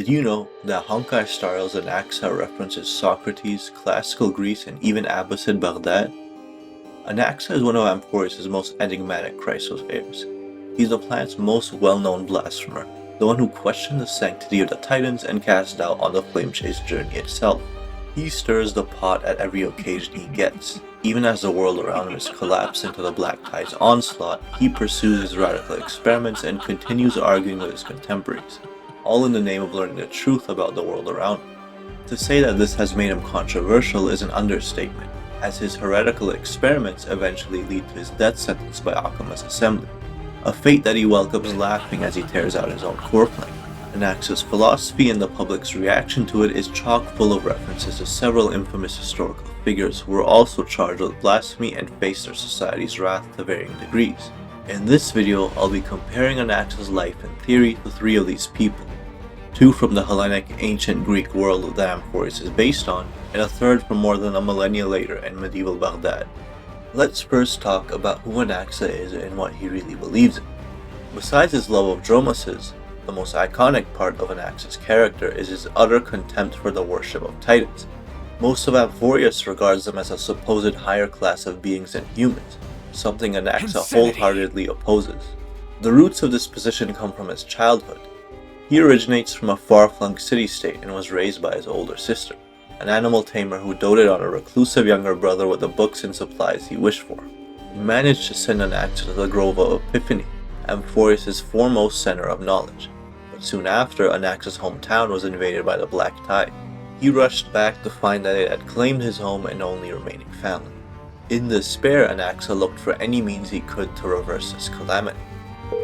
Did you know that Honkai styles Anaxa references Socrates, classical Greece, and even Abbasid Baghdad? Anaxa is one of Amphorus' most enigmatic Chrysos heirs. He's the planet's most well-known blasphemer, the one who questioned the sanctity of the Titans and cast doubt on the flame chase journey itself. He stirs the pot at every occasion he gets. Even as the world around him is collapsed into the Black Tide's onslaught, he pursues his radical experiments and continues arguing with his contemporaries, all in the name of learning the truth about the world around him. To say that this has made him controversial is an understatement, as his heretical experiments eventually lead to his death sentence by Akama's assembly, a fate that he welcomes laughing as he tears out his own core plank. Anaxa's philosophy and the public's reaction to it is chock full of references to several infamous historical figures who were also charged with blasphemy and faced their society's wrath to varying degrees. In this video, I'll be comparing Anaxa's life and theory to three of these people. Two from the Hellenic ancient Greek world that Amphorus is based on, and a third from more than a millennia later in medieval Baghdad. Let's first talk about who Anaxa is and what he really believes in. Besides his love of dromeses, the most iconic part of Anaxa's character is his utter contempt for the worship of Titans. Most of Amphorus regards them as a supposed higher class of beings than humans, something Anaxa wholeheartedly opposes. The roots of this position come from his childhood. He originates from a far-flung city-state and was raised by his older sister, an animal tamer who doted on a reclusive younger brother with the books and supplies he wished for. He managed to send Anaxa to the Grove of Epiphany, Amphorus' foremost center of knowledge, but soon after, Anaxa's hometown was invaded by the Black Tide. He rushed back to find that it had claimed his home and only remaining family. In despair, Anaxa looked for any means he could to reverse this calamity.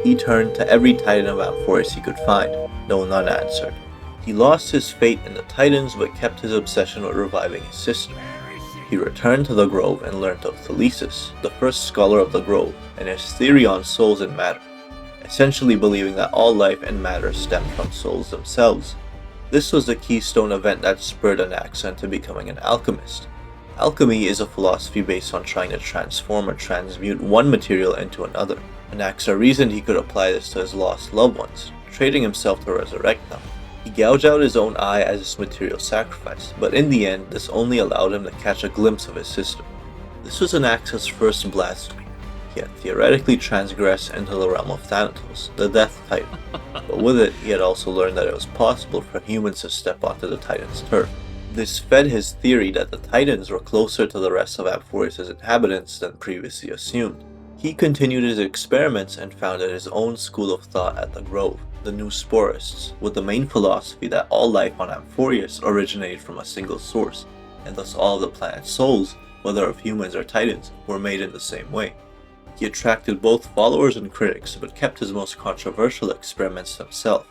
He turned to every Titan of Amphorus he could find, though none answered. He lost his faith in the Titans but kept his obsession with reviving his sister. He returned to the Grove and learned of Thalesis, the first scholar of the Grove, and his theory on souls and matter, essentially believing that all life and matter stemmed from souls themselves. This was the keystone event that spurred Anaxa into becoming an alchemist. Alchemy is a philosophy based on trying to transform or transmute one material into another. Anaxa reasoned he could apply this to his lost loved ones, trading himself to resurrect them. He gouged out his own eye as his material sacrifice, but in the end, this only allowed him to catch a glimpse of his sister. This was Anaxa's first blasphemy. He had theoretically transgressed into the realm of Thanatos, the Death Titan, but with it, he had also learned that it was possible for humans to step onto the Titan's turf. This fed his theory that the Titans were closer to the rest of Amphorus' inhabitants than previously assumed. He continued his experiments and founded his own school of thought at the Grove, the New Sporists, with the main philosophy that all life on Amphorus originated from a single source, and thus all of the planet's souls, whether of humans or Titans, were made in the same way. He attracted both followers and critics, but kept his most controversial experiments to himself.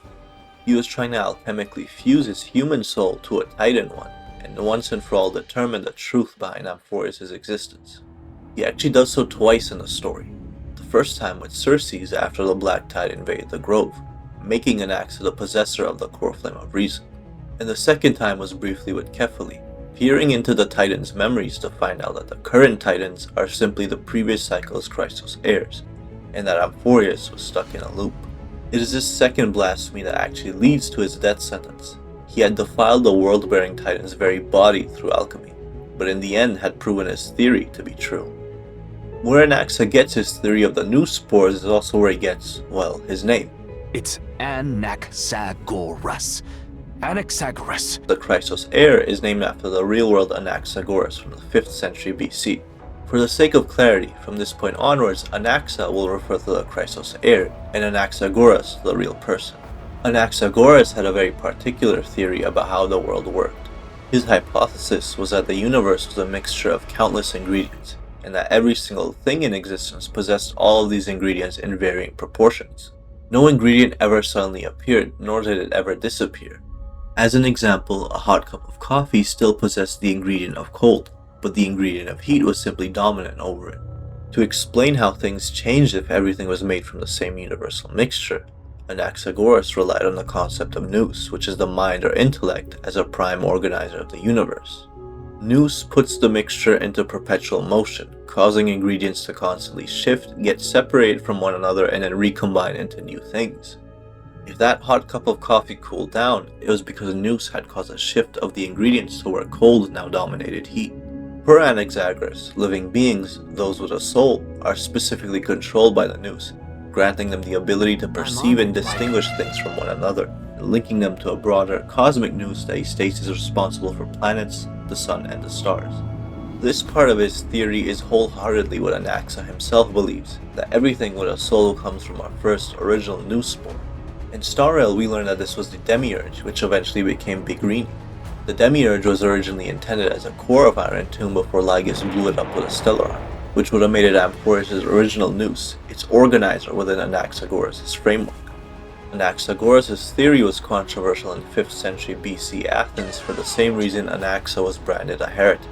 He was trying to alchemically fuse his human soul to a Titan one, and once and for all determine the truth behind Amphorus' existence. He actually does so twice in the story. The first time with Circes after the Black Tide invaded the Grove, making Anaxa the possessor of the core flame of reason. And the second time was briefly with Kephali, peering into the Titans' memories to find out that the current Titans are simply the previous cycle's Chrysos heirs, and that Amphorus was stuck in a loop. It is this second blasphemy that actually leads to his death sentence. He had defiled the world-bearing Titan's very body through alchemy, but in the end had proven his theory to be true. Where Anaxa gets his theory of the new spores is also where he gets, well, his name. It's Anaxagoras. Anaxagoras. The Chrysos heir is named after the real-world Anaxagoras from the 5th century BC. For the sake of clarity, from this point onwards, Anaxa will refer to the Chrysos heir, and Anaxagoras to the real person. Anaxagoras had a very particular theory about how the world worked. His hypothesis was that the universe was a mixture of countless ingredients, and that every single thing in existence possessed all of these ingredients in varying proportions. No ingredient ever suddenly appeared, nor did it ever disappear. As an example, a hot cup of coffee still possessed the ingredient of cold, but the ingredient of heat was simply dominant over it. To explain how things changed if everything was made from the same universal mixture, Anaxagoras relied on the concept of nous, which is the mind or intellect, as a prime organizer of the universe. Nous puts the mixture into perpetual motion, causing ingredients to constantly shift, get separated from one another, and then recombine into new things. If that hot cup of coffee cooled down, it was because Nous had caused a shift of the ingredients to where cold now dominated heat. Per Anaxagoras, living beings, those with a soul, are specifically controlled by the Nous, granting them the ability to perceive and distinguish things from one another, and linking them to a broader cosmic Nous that he states is responsible for planets, the sun, and the stars. This part of his theory is wholeheartedly what Anaxa himself believes, that everything with a soul comes from our first original Nous spore. In Star Rail, we learned that this was the Demiurge, which eventually became Bigrini. The Demiurge was originally intended as a core of Iron Tomb before Lygus blew it up with a Stellaron, which would have made it Amphoreus' original Nous, its organizer within Anaxagoras' framework. Anaxagoras' theory was controversial in 5th century BC Athens for the same reason Anaxa was branded a heretic.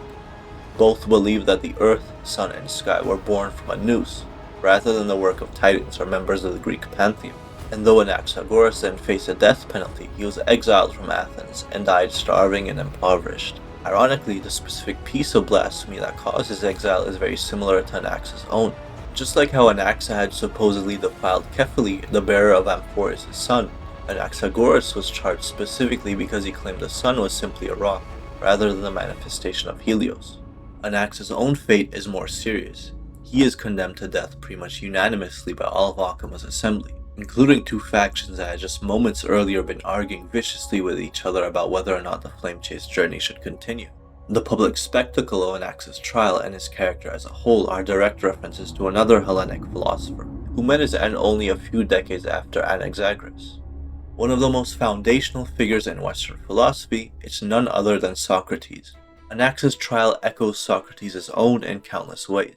Both believed that the earth, sun, and sky were born from a Nous, rather than the work of titans or members of the Greek pantheon. And though Anaxagoras then faced a death penalty, he was exiled from Athens and died starving and impoverished. Ironically, the specific piece of blasphemy that caused his exile is very similar to Anaxa's own. Just like how Anaxa had supposedly defiled Kephili, the bearer of Amphoreus' son, Anaxagoras was charged specifically because he claimed the sun was simply a rock, rather than the manifestation of Helios. Anaxa's own fate is more serious. He is condemned to death pretty much unanimously by all of Achaemen's assembly, including two factions that had just moments earlier been arguing viciously with each other about whether or not the flame chase journey should continue. The public spectacle of Anaxa's trial and his character as a whole are direct references to another Hellenic philosopher, who met his end only a few decades after Anaxagoras. One of the most foundational figures in Western philosophy, it's none other than Socrates. Anaxa's trial echoes Socrates' own in countless ways.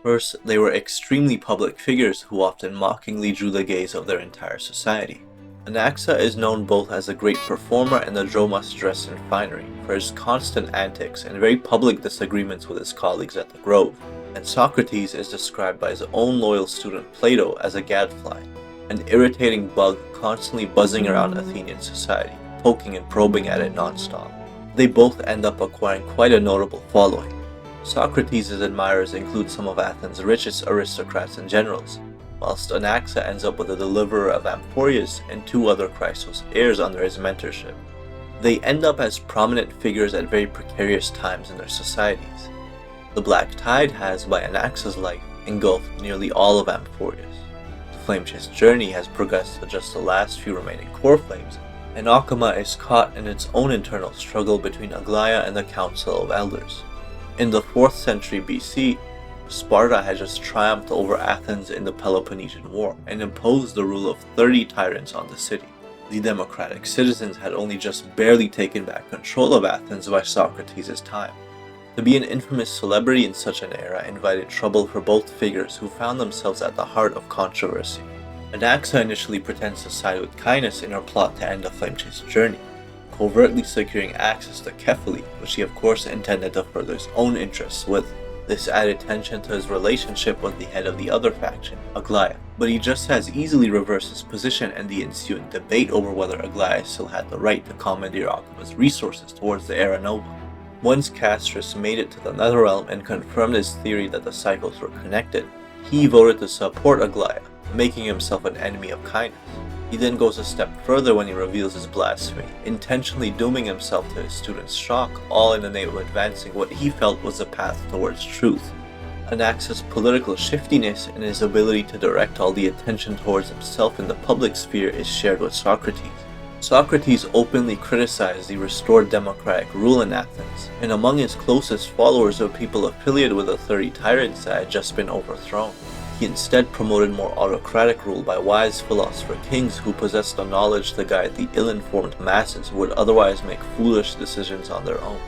First, they were extremely public figures who often mockingly drew the gaze of their entire society. Anaxa is known both as a great performer and the dromos dressed in finery for his constant antics and very public disagreements with his colleagues at the Grove, and Socrates is described by his own loyal student Plato as a gadfly, an irritating bug constantly buzzing around Athenian society, poking and probing at it non-stop. They both end up acquiring quite a notable following. Socrates' admirers include some of Athens' richest aristocrats and generals, whilst Anaxa ends up with the deliverer of Amphoreus and two other Chrysos heirs under his mentorship. They end up as prominent figures at very precarious times in their societies. The Black Tide has, by Anaxa's life, engulfed nearly all of Amphoreus. The flame chase journey has progressed to just the last few remaining core flames, and Achaemen is caught in its own internal struggle between Aglaia and the Council of Elders. In the 4th century BC, Sparta had just triumphed over Athens in the Peloponnesian War and imposed the rule of 30 tyrants on the city. The democratic citizens had only just barely taken back control of Athens by Socrates' time. To be an infamous celebrity in such an era invited trouble for both figures who found themselves at the heart of controversy. Anaxa initially pretends to side with Caenis in her plot to end the flame chase journey, covertly securing access to Kephili, which he of course intended to further his own interests with. This added tension to his relationship with the head of the other faction, Aglaia, but he just as easily reversed his position and the ensuing debate over whether Aglaia still had the right to commandeer Achaemen's resources towards the Era Nova. Once Castris made it to the Netherrealm and confirmed his theory that the cycles were connected, he voted to support Aglaia, making himself an enemy of Caenis. He then goes a step further when he reveals his blasphemy, intentionally dooming himself to his students' shock, all in the name of advancing what he felt was the path towards truth. Anaxa's political shiftiness and his ability to direct all the attention towards himself in the public sphere is shared with Socrates. Socrates openly criticized the restored democratic rule in Athens, and among his closest followers were people affiliated with the 30 tyrants that had just been overthrown. He instead promoted more autocratic rule by wise philosopher kings who possessed the knowledge to guide the ill-informed masses who would otherwise make foolish decisions on their own.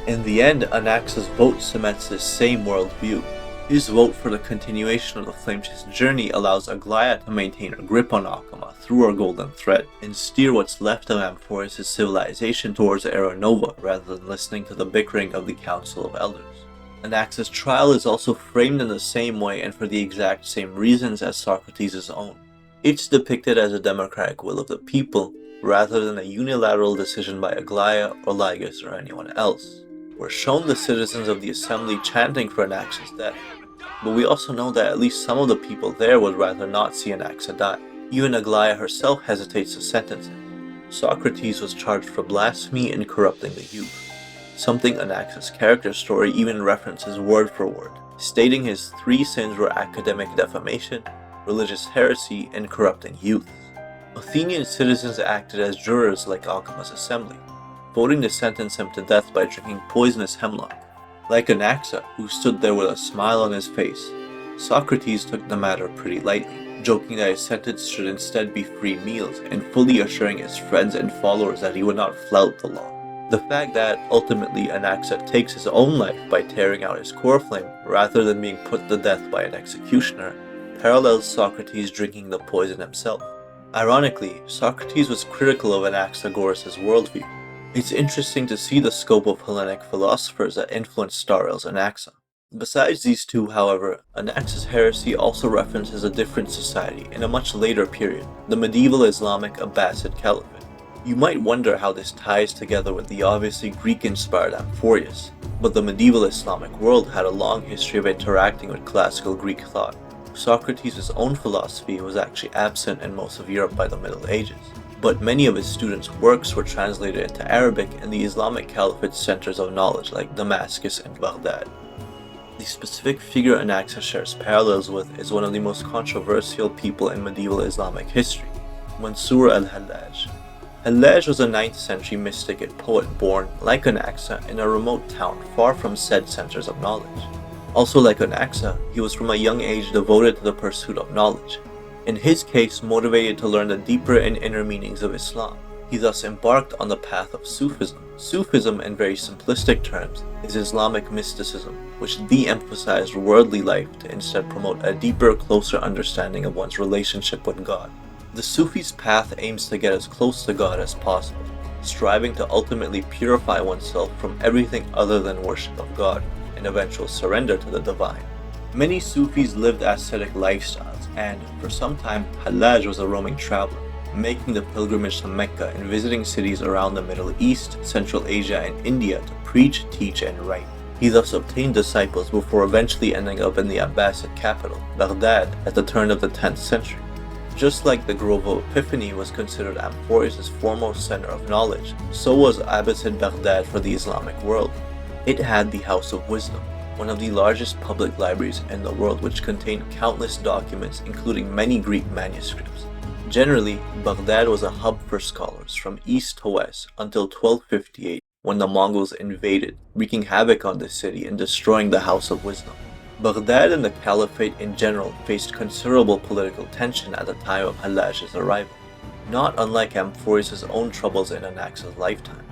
In the end, Anaxa's vote cements this same worldview. His vote for the continuation of the flame chase journey allows Aglaia to maintain her grip on Achaemen through her golden thread, and steer what's left of Amphoreus' civilization towards the Era Nova rather than listening to the bickering of the Council of Elders. Anaxa's trial is also framed in the same way and for the exact same reasons as Socrates' own. It's depicted as a democratic will of the people, rather than a unilateral decision by Aglaia or Lygus or anyone else. We're shown the citizens of the assembly chanting for Anaxa's death, but we also know that at least some of the people there would rather not see Anaxa die. Even Aglaia herself hesitates to sentence him. Socrates was charged for blasphemy and corrupting the youth, something Anaxa's character story even references word for word, stating his 3 sins were academic defamation, religious heresy, and corrupting youths. Athenian citizens acted as jurors like Alcma's assembly, voting to sentence him to death by drinking poisonous hemlock. Like Anaxa, who stood there with a smile on his face, Socrates took the matter pretty lightly, joking that his sentence should instead be free meals and fully assuring his friends and followers that he would not flout the law. The fact that, ultimately, Anaxa takes his own life by tearing out his core flame rather than being put to death by an executioner parallels Socrates drinking the poison himself. Ironically, Socrates was critical of Anaxagoras' worldview. It's interesting to see the scope of Hellenic philosophers that influenced Starrell's Anaxa. Besides these two, however, Anaxa's heresy also references a different society in a much later period, the medieval Islamic Abbasid Caliphate. You might wonder how this ties together with the obviously Greek-inspired Amphorius, but the medieval Islamic world had a long history of interacting with classical Greek thought. Socrates' own philosophy was actually absent in most of Europe by the Middle Ages, but many of his students' works were translated into Arabic in the Islamic Caliphate's centers of knowledge like Damascus and Baghdad. The specific figure Anaxa shares parallels with is one of the most controversial people in medieval Islamic history, Mansur al-Hallaj. Hallaj was a 9th century mystic and poet born, like Anaxa, in a remote town far from said centers of knowledge. Also like Anaxa, he was from a young age devoted to the pursuit of knowledge, in his case motivated to learn the deeper and inner meanings of Islam. He thus embarked on the path of Sufism. Sufism, in very simplistic terms, is Islamic mysticism, which de-emphasized worldly life to instead promote a deeper, closer understanding of one's relationship with God. The Sufi's path aims to get as close to God as possible, striving to ultimately purify oneself from everything other than worship of God, and eventual surrender to the divine. Many Sufis lived ascetic lifestyles, and for some time, Hallaj was a roaming traveler, making the pilgrimage to Mecca and visiting cities around the Middle East, Central Asia, and India to preach, teach, and write. He thus obtained disciples before eventually ending up in the Abbasid capital, Baghdad, at the turn of the 10th century. Just like the Grove of Epiphany was considered Amphorius' foremost center of knowledge, so was Abbasid Baghdad for the Islamic world. It had the House of Wisdom, one of the largest public libraries in the world, which contained countless documents including many Greek manuscripts. Generally, Baghdad was a hub for scholars from east to west until 1258, when the Mongols invaded, wreaking havoc on the city and destroying the House of Wisdom. Baghdad and the Caliphate in general faced considerable political tension at the time of Hallaj's arrival, not unlike Amphorius' own troubles in Anaxa's lifetime.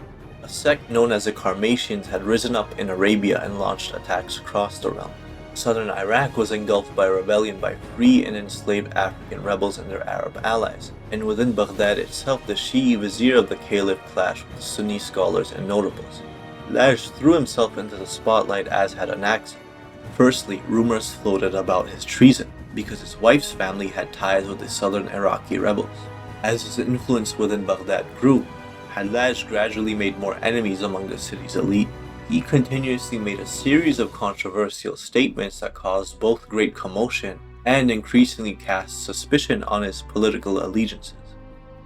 A sect known as the Karmatians had risen up in Arabia and launched attacks across the realm. Southern Iraq was engulfed by rebellion by free and enslaved African rebels and their Arab allies, and within Baghdad itself the Shi'i vizier of the Caliph clashed with Sunni scholars and notables. Hallaj threw himself into the spotlight as had Anaxa. Firstly, rumors floated about his treason, because his wife's family had ties with the southern Iraqi rebels. As his influence within Baghdad grew, Hallaj gradually made more enemies among the city's elite. He continuously made a series of controversial statements that caused both great commotion and increasingly cast suspicion on his political allegiances.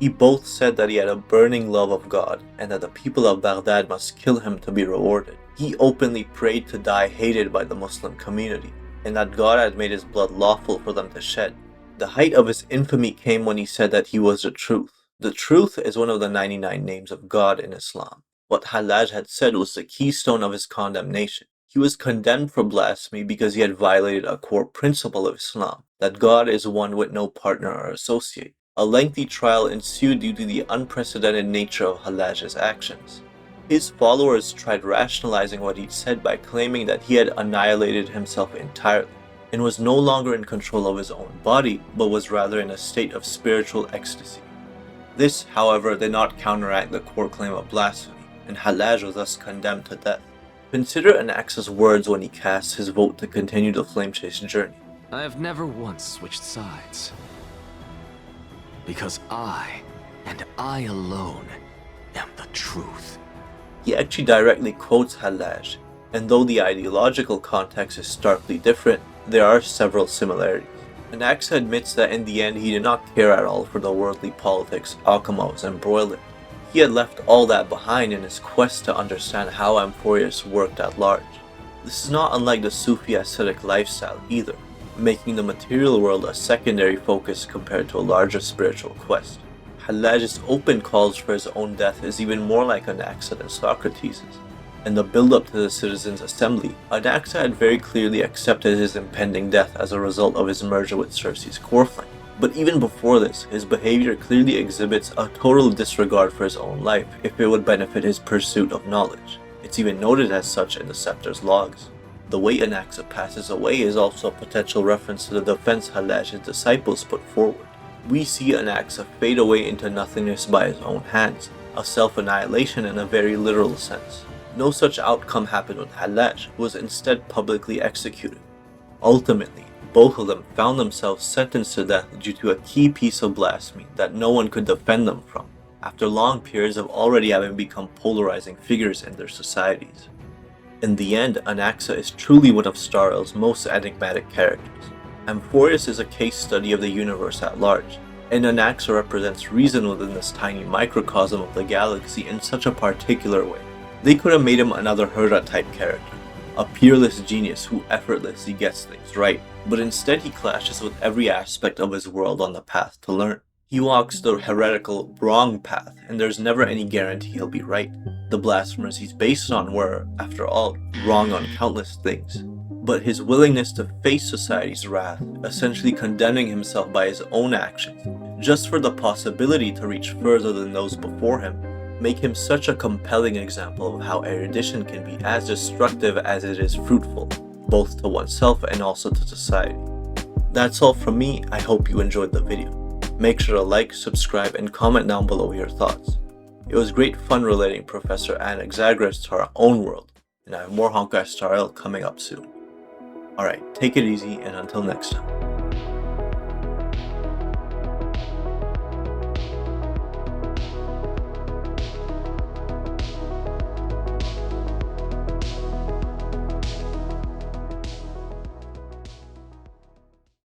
He both said that he had a burning love of God and that the people of Baghdad must kill him to be rewarded. He openly prayed to die hated by the Muslim community, and that God had made his blood lawful for them to shed. The height of his infamy came when he said that he was the truth. The truth is one of the 99 names of God in Islam. What Hallaj had said was the keystone of his condemnation. He was condemned for blasphemy because he had violated a core principle of Islam, that God is one with no partner or associate. A lengthy trial ensued due to the unprecedented nature of Hallaj's actions. His followers tried rationalizing what he'd said by claiming that he had annihilated himself entirely, and was no longer in control of his own body, but was rather in a state of spiritual ecstasy. This, however, did not counteract the core claim of blasphemy, and Hallaj was thus condemned to death. Consider Anaxa's words when he casts his vote to continue the flame chase journey. I have never once switched sides. Because I, and I alone, am the truth. He actually directly quotes Hallaj, and though the ideological context is starkly different, there are several similarities. Anaxa admits that in the end he did not care at all for the worldly politics Akama was embroiled in. He had left all that behind in his quest to understand how Amphorius worked at large. This is not unlike the Sufi ascetic lifestyle either, making the material world a secondary focus compared to a larger spiritual quest. Hallaj's open calls for his own death is even more like Anaxa than Socrates'. In the build-up to the citizens' assembly, Anaxa had very clearly accepted his impending death as a result of his merger with Circe's core flame. But even before this, his behavior clearly exhibits a total disregard for his own life if it would benefit his pursuit of knowledge. It's even noted as such in the Scepter's logs. The way Anaxa passes away is also a potential reference to the defense Hallaj's disciples put forward. We see Anaxa fade away into nothingness by his own hands, a self-annihilation in a very literal sense. No such outcome happened with Hallaj, who was instead publicly executed. Ultimately, both of them found themselves sentenced to death due to a key piece of blasphemy that no one could defend them from, after long periods of already having become polarizing figures in their societies. In the end, Anaxa is truly one of Star Rail's most enigmatic characters. Amphorius is a case study of the universe at large, and Anaxa represents reason within this tiny microcosm of the galaxy in such a particular way. They could have made him another Herda-type character, a peerless genius who effortlessly gets things right, but instead he clashes with every aspect of his world on the path to learn. He walks the heretical, wrong path, and there's never any guarantee he'll be right. The blasphemers he's based on were, after all, wrong on countless things. But his willingness to face society's wrath, essentially condemning himself by his own actions, just for the possibility to reach further than those before him, make him such a compelling example of how erudition can be as destructive as it is fruitful, both to oneself and also to society. That's all from me. I hope you enjoyed the video. Make sure to like, subscribe, and comment down below your thoughts. It was great fun relating Professor Anaxagoras to our own world, and I have more Honkai Star Rail coming up soon. Alright, take it easy, and until next time.